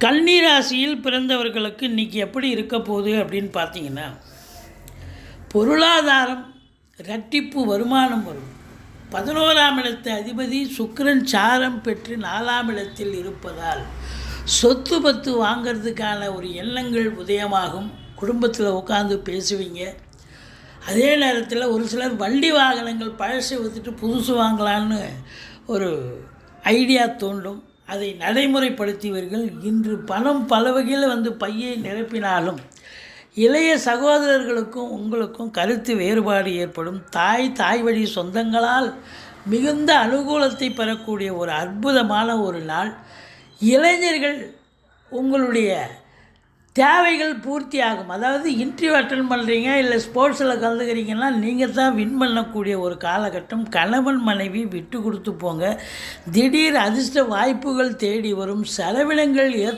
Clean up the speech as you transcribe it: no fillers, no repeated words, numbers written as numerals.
கன்னி ராசியில் பிறந்தவர்களுக்கு இன்றைக்கி எப்படி இருக்க போகுது அப்படின்னு பார்த்தீங்கன்னா, பொருளாதாரம் இரட்டிப்பு வருமானம் வரும். 11ஆம் இடத்து அதிபதி சுக்கிரன் சாரம் பெற்று 4ஆம் இடத்தில் இருப்பதால் சொத்து பத்து வாங்கிறதுக்கான ஒரு எண்ணங்கள் உதயமாகும். குடும்பத்தில் உட்காந்து பேசுவீங்க. அதே நேரத்தில் ஒரு சிலர் வண்டி வாகனங்கள் பழசை விற்றுட்டு புதுசு வாங்கலான்னு ஒரு ஐடியா தோன்றும். அதை நடைமுறைப்படுத்தியவர்கள். இன்று பணம் பல வகையில் பையை நிரப்பினாலும் இளைய சகோதரர்களுக்கும் உங்களுக்கும் கருத்து வேறுபாடு ஏற்படும். தாய் வழி சொந்தங்களால் மிகுந்த அனுகூலத்தை பெறக்கூடிய ஒரு அற்புதமான ஒரு நாள். இளைஞர்கள் உங்களுடைய தேவைகள் பூர்த்தி ஆகும். அதாவது இன்டர்வியூ அட்டன் பண்ணுறீங்க, இல்லை ஸ்போர்ட்ஸில் கலந்துக்கிறீங்கன்னா நீங்கள் தான் வின் பண்ணக்கூடிய ஒரு காலகட்டம். கணவன் மனைவி விட்டு கொடுத்து போங்க. திடீர் அதிர்ஷ்ட வாய்ப்புகள் தேடி வரும். செலவினங்கள்